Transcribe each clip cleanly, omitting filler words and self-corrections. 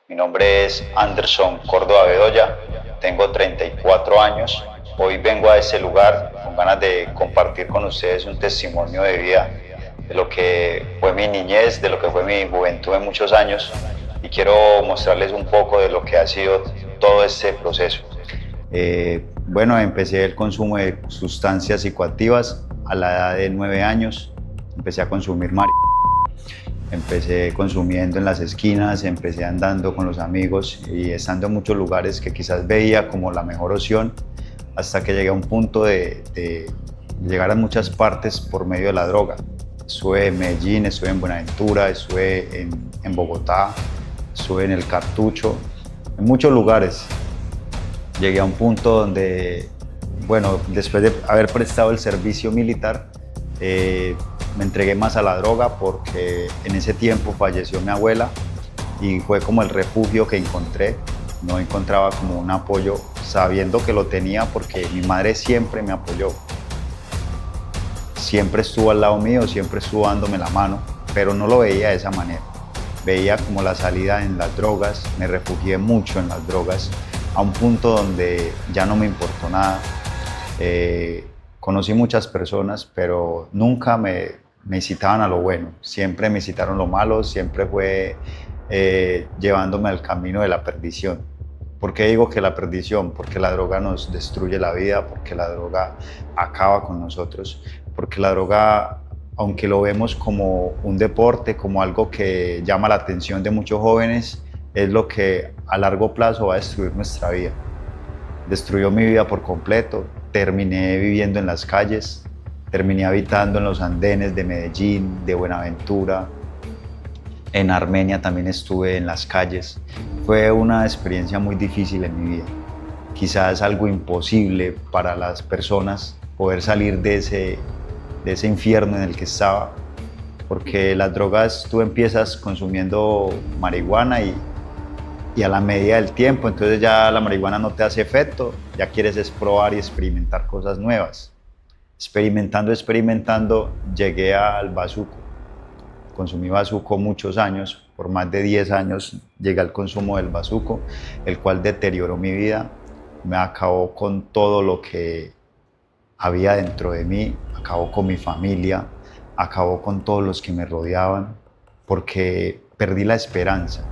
Mi nombre es Anderson Córdoba Bedoya, tengo 34 años. Hoy vengo a este lugar con ganas de compartir con ustedes un testimonio de vida, de lo que fue mi niñez, de lo que fue mi juventud en muchos años, y quiero mostrarles un poco de lo que ha sido todo este proceso. Bueno, empecé el consumo de sustancias psicoactivas a la edad de 9 años. Empecé a consumir marihuana. Empecé consumiendo en las esquinas, empecé andando con los amigos y estando en muchos lugares que quizás veía como la mejor opción, hasta que llegué a un punto de llegar a muchas partes por medio de la droga. Estuve en Medellín, estuve en Buenaventura, estuve en Bogotá, estuve en el Cartucho, en muchos lugares. Llegué a un punto donde, bueno, después de haber prestado el servicio militar, me entregué más a la droga porque en ese tiempo falleció mi abuela y fue como el refugio que encontré. No encontraba como un apoyo sabiendo que lo tenía porque mi madre siempre me apoyó. Siempre estuvo al lado mío, siempre estuvo dándome la mano, pero no lo veía de esa manera. Veía como la salida en las drogas, me refugié mucho en las drogas, a un punto donde ya no me importó nada. Conocí muchas personas, pero nunca me incitaban a lo bueno, siempre me incitaron lo malo, siempre fue llevándome al camino de la perdición. ¿Por qué digo que la perdición? Porque la droga nos destruye la vida, porque la droga acaba con nosotros, porque la droga, aunque lo vemos como un deporte, como algo que llama la atención de muchos jóvenes, es lo que a largo plazo va a destruir nuestra vida. Destruyó mi vida por completo, terminé viviendo en las calles, terminé habitando en los andenes de Medellín, de Buenaventura, en Armenia también estuve en las calles. Fue una experiencia muy difícil en mi vida. Quizás algo imposible para las personas poder salir de ese infierno en el que estaba, porque las drogas tú empiezas consumiendo marihuana y a la medida del tiempo, entonces ya la marihuana no te hace efecto, ya quieres es probar y experimentar cosas nuevas. Experimentando, llegué al bazuco. Consumí bazuco muchos años, por más de 10 años llegué al consumo del bazuco, el cual deterioró mi vida, me acabó con todo lo que había dentro de mí, acabó con mi familia, acabó con todos los que me rodeaban, porque perdí la esperanza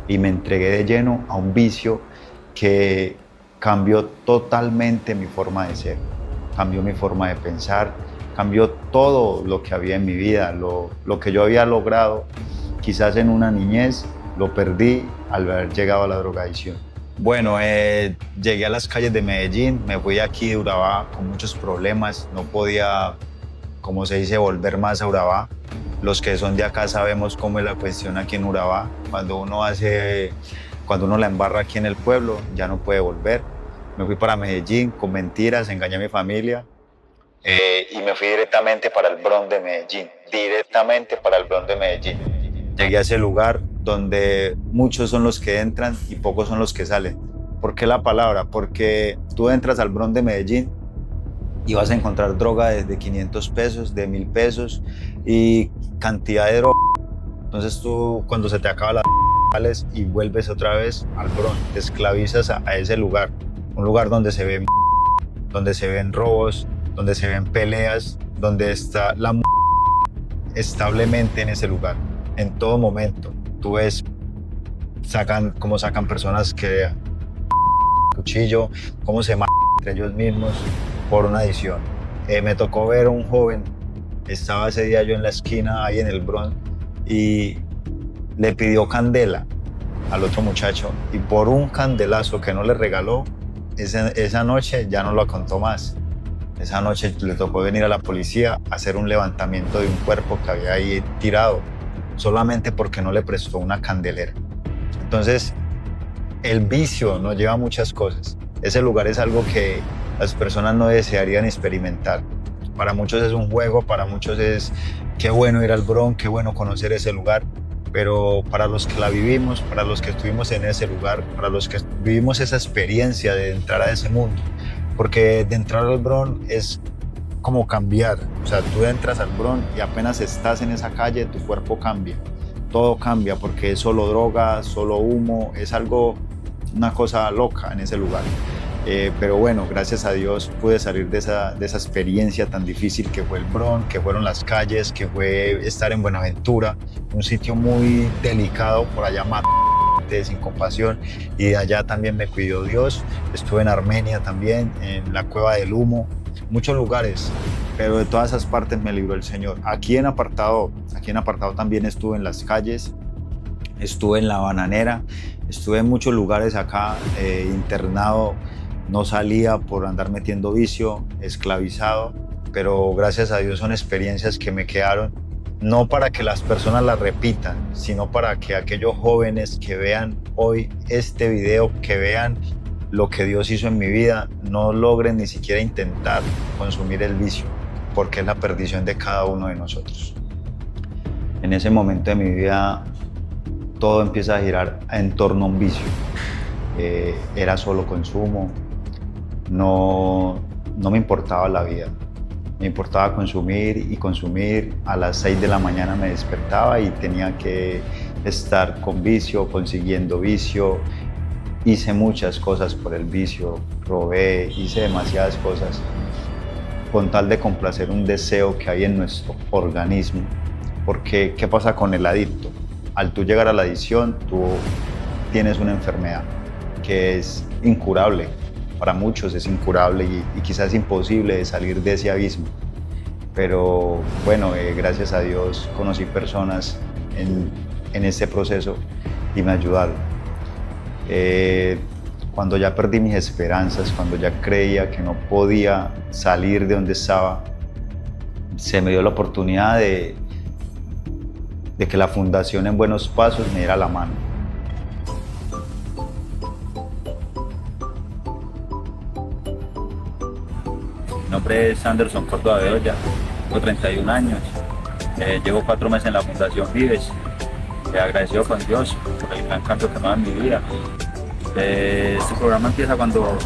y me entregué de lleno a un vicio que cambió totalmente mi forma de ser, cambió mi forma de pensar, cambió todo lo que había en mi vida, lo que yo había logrado quizás en una niñez, lo perdí al haber llegado a la drogadicción. Bueno, llegué a las calles de Medellín, me fui aquí de Urabá con muchos problemas, no podía, como se dice, volver más a Urabá. Los que son de acá sabemos cómo es la cuestión aquí en Urabá. Cuando uno la embarra aquí en el pueblo, ya no puede volver. Me fui para Medellín con mentiras, engañé a mi familia y me fui directamente para el Bronx de Medellín, directamente para el Bronx de Medellín. Llegué a ese lugar donde muchos son los que entran y pocos son los que salen. ¿Por qué la palabra? Porque tú entras al Bronx de Medellín y vas a encontrar droga desde 500 pesos, de 1000 pesos y cantidad de droga. Entonces tú cuando se te acaba la sales y vuelves otra vez al Bronx, te esclavizas a ese lugar, un lugar donde se ven robos, donde se ven peleas, donde está la establemente en ese lugar, en todo momento. Tú ves, cómo sacan personas que cuchillo, cómo se matan entre ellos mismos por una adicción. Me tocó ver a un joven, estaba ese día yo en la esquina ahí en el Bronx y le pidió candela al otro muchacho y por un candelazo que no le regaló, esa noche ya no lo contó más. Esa noche le tocó venir a la policía a hacer un levantamiento de un cuerpo que había ahí tirado, solamente porque no le prestó una candelera. Entonces, el vicio nos lleva a muchas cosas. Ese lugar es algo que las personas no desearían experimentar. Para muchos es un juego, para muchos es qué bueno ir al Bronx, qué bueno conocer ese lugar, pero para los que la vivimos, para los que estuvimos en ese lugar, para los que vivimos esa experiencia de entrar a ese mundo, porque de entrar al Bronx es como cambiar, o sea, tú entras al Bronx y apenas estás en esa calle, tu cuerpo cambia. todo cambia porque es solo droga, solo humo, es algo, una cosa loca en ese lugar. Pero bueno, gracias a Dios pude salir de esa experiencia tan difícil que fue el Bronx, que fueron las calles, que fue estar en Buenaventura, un sitio muy delicado por allá sin compasión, y de allá también me cuidó Dios. Estuve en Armenia también, en la Cueva del Humo, muchos lugares, pero de todas esas partes me libró el Señor. Aquí en apartado también estuve en las calles, estuve en La Bananera, estuve en muchos lugares acá, internado, no salía por andar metiendo vicio, esclavizado, pero gracias a Dios son experiencias que me quedaron, no para que las personas las repitan, sino para que aquellos jóvenes que vean hoy este video, que vean lo que Dios hizo en mi vida, no logren ni siquiera intentar consumir el vicio, porque es la perdición de cada uno de nosotros. En ese momento de mi vida, todo empieza a girar en torno a un vicio. Era solo consumo, no me importaba la vida. Me importaba consumir y consumir. A las 6 de la mañana me despertaba y tenía que estar con vicio, consiguiendo vicio. Hice muchas cosas por el vicio, robé, hice demasiadas cosas con tal de complacer un deseo que hay en nuestro organismo. Porque, ¿qué pasa con el adicto? Al tú llegar a la adicción, tú tienes una enfermedad que es incurable. Para muchos es incurable y quizás imposible de salir de ese abismo. Pero bueno, gracias a Dios conocí personas en este proceso y me ayudaron. Cuando ya perdí mis esperanzas, cuando ya creía que no podía salir de donde estaba, se me dio la oportunidad de que la Fundación En Buenos Pasos me diera la mano. Mi nombre es Anderson Córdoba Bedoya, tengo 31 años, llevo 4 meses en la Fundación Vives, agradecido con Dios por el gran cambio que me da en mi vida. Este programa empieza cuando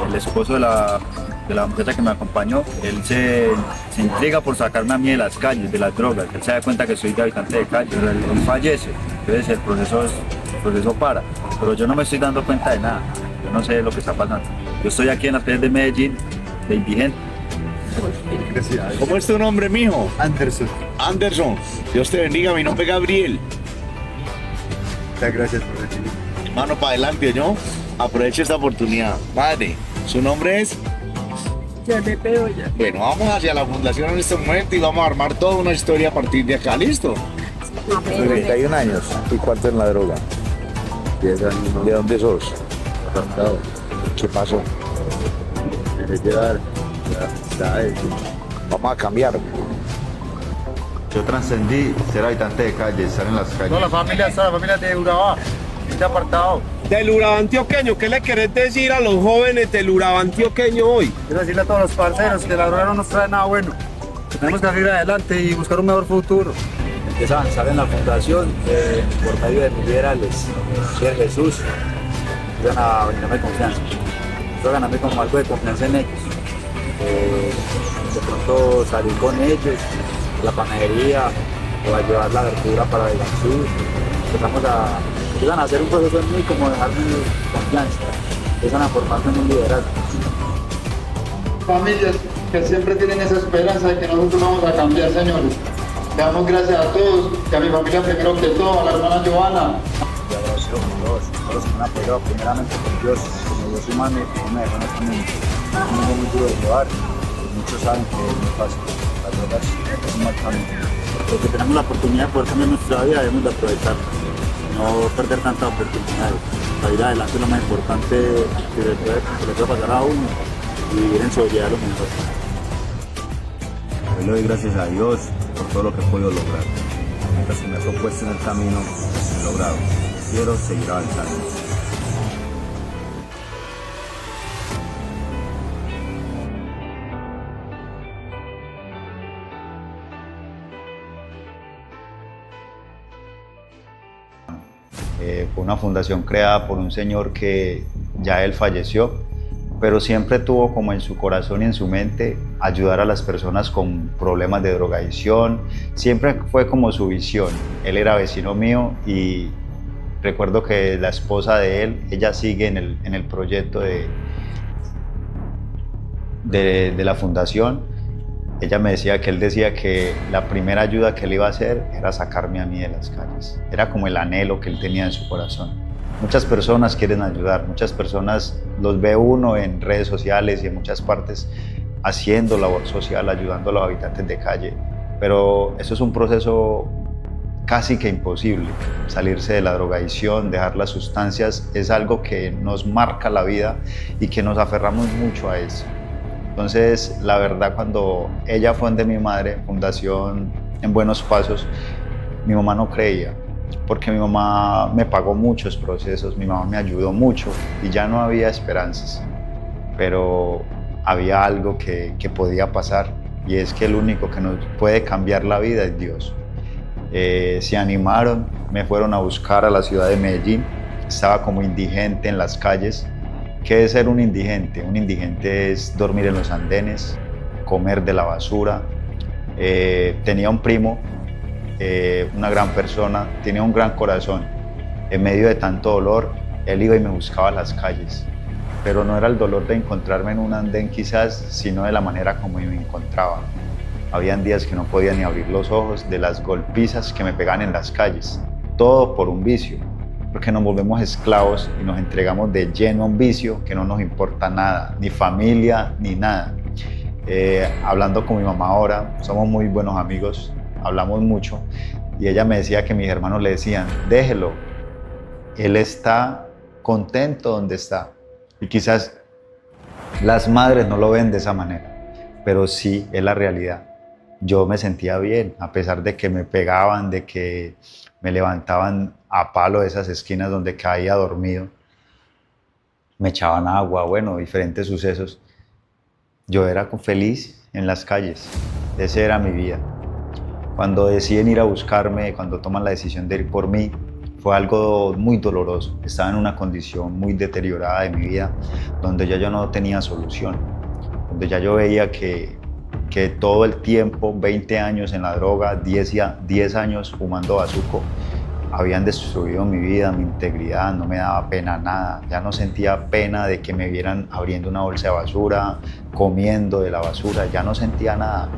el esposo de la muchacha que me acompañó, él se intriga por sacarme a mí de las calles, de las drogas. Él se da cuenta que soy de habitante de calle, pero él fallece, entonces el proceso para. Pero yo no me estoy dando cuenta de nada, yo no sé lo que está pasando. Yo estoy aquí en las calles de Medellín, de indigente. ¿Cómo es tu nombre, mijo? Anderson. Anderson. Dios te bendiga, mi nombre es Gabriel. Muchas gracias por recibir. Mano para adelante, ¿no? Aproveche esta oportunidad. Padre, ¿su nombre es? Ya me pego ya. Bueno, vamos hacia la fundación en este momento y vamos a armar toda una historia a partir de acá, ¿listo? 31 años. ¿Y cuánto en la droga? 10 años. ¿De dónde sos? Apartado. ¿Qué pasó? Dejé llevar. Ya, Vamos a cambiar. Yo trascendí ser habitante de calle, estar en las calles. No, la familia de Urabá, este apartado. Del Urabá antioqueño, ¿qué le querés decir a los jóvenes del Urabá antioqueño hoy? Quiero decirle a todos los parceros que la droga no nos trae nada bueno. Que tenemos que salir adelante y buscar un mejor futuro. Empiezo a avanzar en la fundación por medio de mis liderales, Señor Jesús, empiezan a brindarme confianza. Empiezo a ganarme como algo de confianza en ellos. De pronto salir con ellos, a la panadería, o a llevar la verdura para el Jesús. Empiezan a hacer un proceso en mí como dejarme confianza. Empiezan a formarme en un liderazgo. Familias que siempre tienen esa esperanza de que nosotros vamos a cambiar, señores. Le damos gracias a todos, que a mi familia primero que todo, a la hermana Giovanna. Y agradecido con Dios, todos los que me han apoyado primeramente con Dios, como Dios humano, no me dejó en este mundo. Es un mundo muy duro de llevar, y muchos saben que es muy fácil. Las drogas es un mal camino. Porque tenemos la oportunidad de poder cambiar nuestra vida, debemos de aprovechar, no perder tantas oportunidades. Salir adelante es lo más importante que le puede pasar a uno y vivir en sobriedad lo mejor. Hoy le doy gracias a Dios por todo lo que he podido lograr. Mientras que me he propuesto en el camino, he logrado. Quiero seguir avanzando. Fue una fundación creada por un señor que ya él falleció, pero siempre tuvo como en su corazón y en su mente ayudar a las personas con problemas de drogadicción. Siempre fue como su visión. Él era vecino mío y recuerdo que la esposa de él, ella sigue en el proyecto de la fundación. Ella me decía que él decía que la primera ayuda que él iba a hacer era sacarme a mí de las calles. Era como el anhelo que él tenía en su corazón. Muchas personas quieren ayudar, muchas personas los ve uno en redes sociales y en muchas partes haciendo labor social, ayudando a los habitantes de calle, pero eso es un proceso casi que imposible. Salirse de la drogadicción, dejar las sustancias, es algo que nos marca la vida y que nos aferramos mucho a eso. Entonces, la verdad, cuando ella fue donde mi madre, Fundación En Buenos Pasos, mi mamá no creía, porque mi mamá me pagó muchos procesos, mi mamá me ayudó mucho y ya no había esperanzas, pero había algo que podía pasar, y es que el único que nos puede cambiar la vida es Dios. Se animaron, me fueron a buscar a la ciudad de Medellín. Estaba como indigente en las calles. ¿Qué es ser un indigente? Un indigente es dormir en los andenes, comer de la basura. Tenía un primo, una gran persona, tenía un gran corazón. En medio de tanto dolor, él iba y me buscaba a las calles, pero no era el dolor de encontrarme en un andén quizás, sino de la manera como yo me encontraba. Habían días que no podía ni abrir los ojos de las golpizas que me pegaban en las calles, todo por un vicio, porque nos volvemos esclavos y nos entregamos de lleno a un vicio que no nos importa nada, ni familia, ni nada. Hablando con mi mamá ahora, somos muy buenos amigos, hablamos mucho, y ella me decía que mis hermanos le decían, déjelo, él está contento donde está. Y quizás las madres no lo ven de esa manera, pero sí es la realidad. Yo me sentía bien, a pesar de que me pegaban, de que me levantaban a palo de esas esquinas donde caía dormido, me echaban agua, bueno, diferentes sucesos. Yo era feliz en las calles, esa era mi vida. Cuando deciden ir a buscarme, cuando toman la decisión de ir por mí, fue algo muy doloroso. Estaba en una condición muy deteriorada de mi vida, donde ya yo no tenía solución, donde ya yo veía que todo el tiempo, 20 años en la droga, 10 años fumando bazuco, habían destruido mi vida, mi integridad. No me daba pena nada, ya no sentía pena de que me vieran abriendo una bolsa de basura, comiendo de la basura, ya no sentía nada.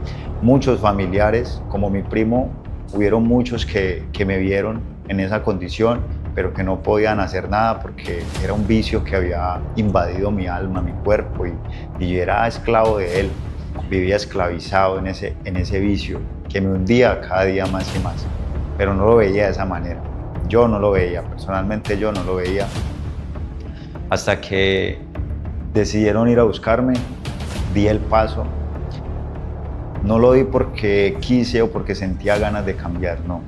Muchos familiares, como mi primo, hubieron muchos que me vieron en esa condición, pero que no podían hacer nada porque era un vicio que había invadido mi alma, mi cuerpo, y yo era esclavo de él. Vivía esclavizado en ese vicio que me hundía cada día más y más, pero no lo veía de esa manera. Yo no lo veía, personalmente yo no lo veía, hasta que decidieron ir a buscarme. Di el paso. No lo di porque quise o porque sentía ganas de cambiar, no.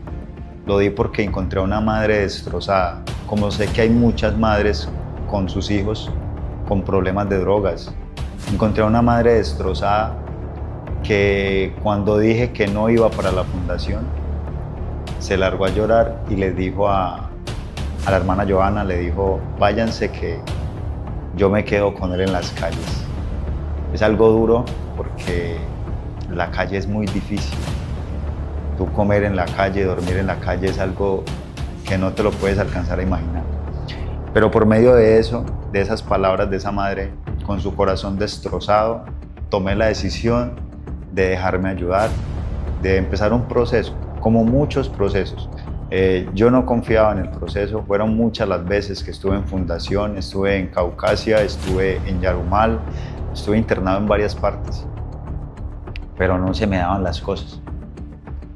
Lo di porque encontré a una madre destrozada, como sé que hay muchas madres con sus hijos con problemas de drogas. Encontré a una madre destrozada que cuando dije que no iba para la fundación, se largó a llorar y le dijo a la hermana Joana, le dijo, váyanse que yo me quedo con él en las calles. Es algo duro porque la calle es muy difícil. Tú comer en la calle, dormir en la calle es algo que no te lo puedes alcanzar a imaginar. Pero por medio de eso, de esas palabras de esa madre, con su corazón destrozado, tomé la decisión de dejarme ayudar, de empezar un proceso, como muchos procesos. Yo no confiaba en el proceso, fueron muchas las veces que estuve en fundación, estuve en Caucasia, estuve en Yarumal, estuve internado en varias partes, pero no se me daban las cosas.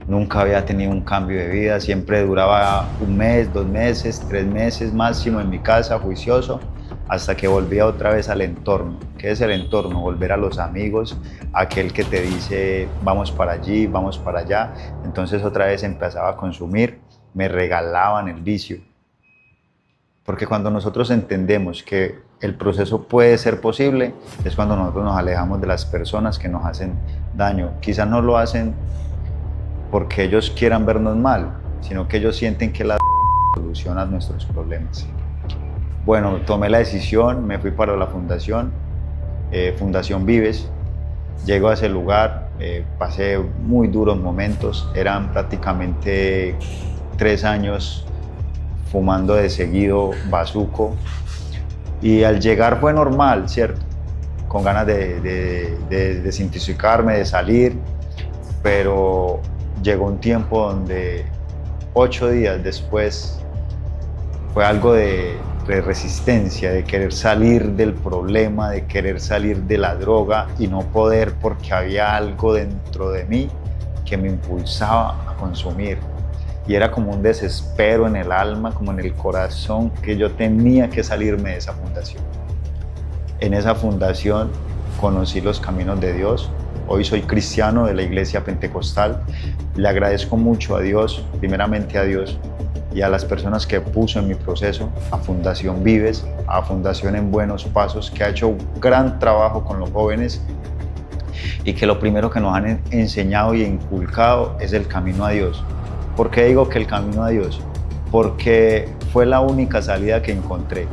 Nunca había tenido un cambio de vida, siempre duraba 1 mes, 2 meses, 3 meses máximo en mi casa, juicioso, hasta que volvía otra vez al entorno. ¿Qué es el entorno? Volver a los amigos, aquel que te dice vamos para allí, vamos para allá. Entonces otra vez empezaba a consumir, me regalaban el vicio. Porque cuando nosotros entendemos que el proceso puede ser posible, es cuando nosotros nos alejamos de las personas que nos hacen daño. Quizás no lo hacen porque ellos quieran vernos mal, sino que ellos sienten que la soluciona nuestros problemas. Bueno, tomé la decisión, me fui para la fundación Fundación Vives. Llego a ese lugar, pasé muy duros momentos, eran prácticamente 3 años fumando de seguido bazuco, y al llegar fue normal, ¿cierto? Con ganas de desintoxicarme, de salir, pero llegó un tiempo donde 8 días después fue algo de resistencia, de querer salir del problema, de querer salir de la droga y no poder, porque había algo dentro de mí que me impulsaba a consumir. Y era como un desespero en el alma, como en el corazón, que yo tenía que salirme de esa fundación. En esa fundación conocí los caminos de Dios. Hoy soy cristiano de la Iglesia Pentecostal. Le agradezco mucho a Dios, primeramente a Dios y a las personas que puso en mi proceso, a Fundación Vives, a Fundación En Buenos Pasos, que ha hecho un gran trabajo con los jóvenes y que lo primero que nos han enseñado y inculcado es el camino a Dios. ¿Por qué digo que el camino a Dios? Porque fue la única salida que encontré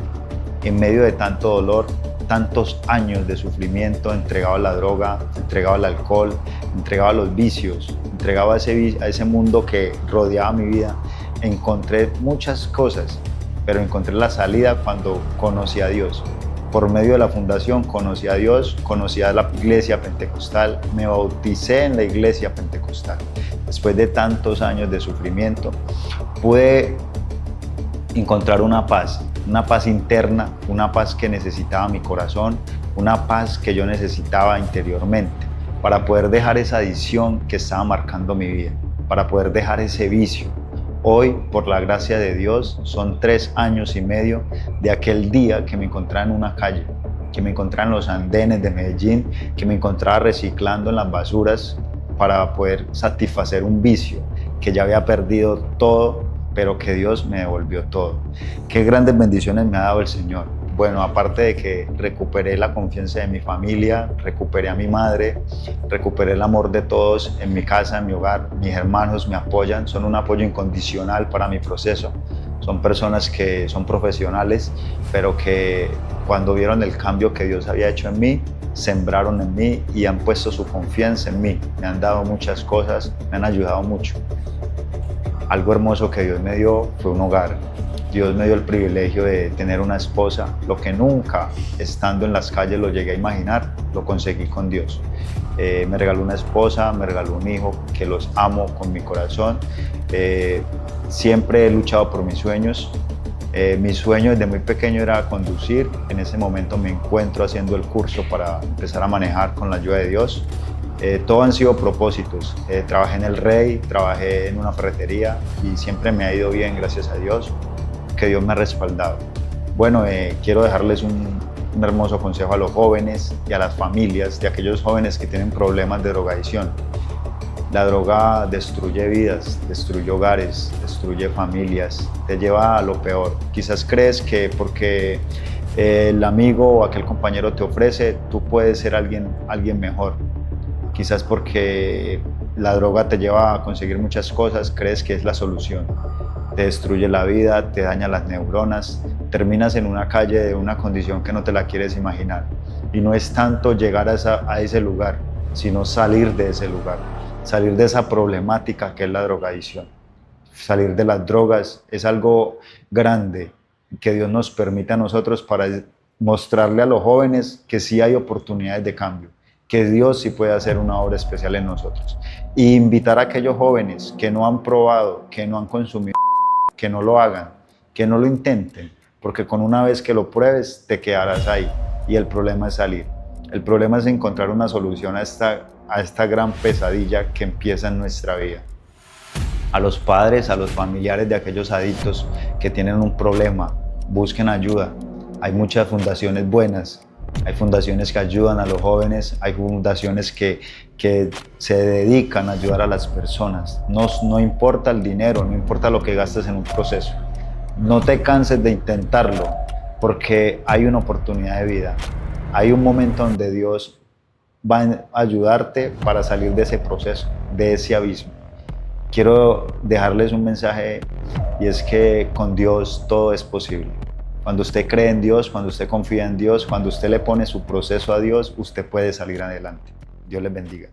en medio de tanto dolor, tantos años de sufrimiento, entregado a la droga, entregado al alcohol, entregado a los vicios, entregado a ese mundo que rodeaba mi vida. Encontré muchas cosas, pero encontré la salida cuando conocí a Dios. Por medio de la fundación conocí a Dios, conocí a la Iglesia Pentecostal, me bauticé en la Iglesia Pentecostal. Después de tantos años de sufrimiento, pude encontrar una paz interna, una paz que necesitaba mi corazón, una paz que yo necesitaba interiormente para poder dejar esa adicción que estaba marcando mi vida, para poder dejar ese vicio. Hoy, por la gracia de Dios, son 3 años y medio de aquel día que me encontraba en una calle, que me encontraba en los andenes de Medellín, que me encontraba reciclando en las basuras para poder satisfacer un vicio, que ya había perdido todo, pero que Dios me devolvió todo. Qué grandes bendiciones me ha dado el Señor. Bueno, aparte de que recuperé la confianza de mi familia, recuperé a mi madre, recuperé el amor de todos en mi casa, en mi hogar. Mis hermanos me apoyan, son un apoyo incondicional para mi proceso. Son personas que son profesionales, pero que cuando vieron el cambio que Dios había hecho en mí, sembraron en mí y han puesto su confianza en mí. Me han dado muchas cosas, me han ayudado mucho. Algo hermoso que Dios me dio fue un hogar. Dios me dio el privilegio de tener una esposa, lo que nunca, estando en las calles, lo llegué a imaginar, lo conseguí con Dios. Me regaló una esposa, me regaló un hijo que los amo con mi corazón. Siempre he luchado por mis sueños. Mi sueño desde muy pequeño era conducir. En ese momento me encuentro haciendo el curso para empezar a manejar con la ayuda de Dios. Todo han sido propósitos. Trabajé en el Rey, trabajé en una ferretería y siempre me ha ido bien, gracias a Dios, que Dios me ha respaldado. Bueno, quiero dejarles un hermoso consejo a los jóvenes y a las familias de aquellos jóvenes que tienen problemas de drogadicción. La droga destruye vidas, destruye hogares, destruye familias, te lleva a lo peor. Quizás crees que porque el amigo o aquel compañero te ofrece, tú puedes ser alguien mejor. Quizás porque la droga te lleva a conseguir muchas cosas, crees que es la solución. Te destruye la vida, te daña las neuronas, terminas en una calle de una condición que no te la quieres imaginar. Y no es tanto llegar a ese lugar, sino salir de ese lugar, salir de esa problemática que es la drogadicción. Salir de las drogas es algo grande que Dios nos permite a nosotros para mostrarle a los jóvenes que sí hay oportunidades de cambio, que Dios sí puede hacer una obra especial en nosotros. Y invitar a aquellos jóvenes que no han probado, que no han consumido, que no lo hagan, que no lo intenten, porque con una vez que lo pruebes te quedarás ahí y el problema es salir. El problema es encontrar una solución a esta gran pesadilla que empieza en nuestra vida. A los padres, a los familiares de aquellos adictos que tienen un problema, busquen ayuda. Hay muchas fundaciones buenas. Hay fundaciones que ayudan a los jóvenes, hay fundaciones que se dedican a ayudar a las personas. No importa el dinero, no importa lo que gastes en un proceso. No te canses de intentarlo, porque hay una oportunidad de vida. Hay un momento donde Dios va a ayudarte para salir de ese proceso, de ese abismo. Quiero dejarles un mensaje y es que con Dios todo es posible. Cuando usted cree en Dios, cuando usted confía en Dios, cuando usted le pone su proceso a Dios, usted puede salir adelante. Dios les bendiga.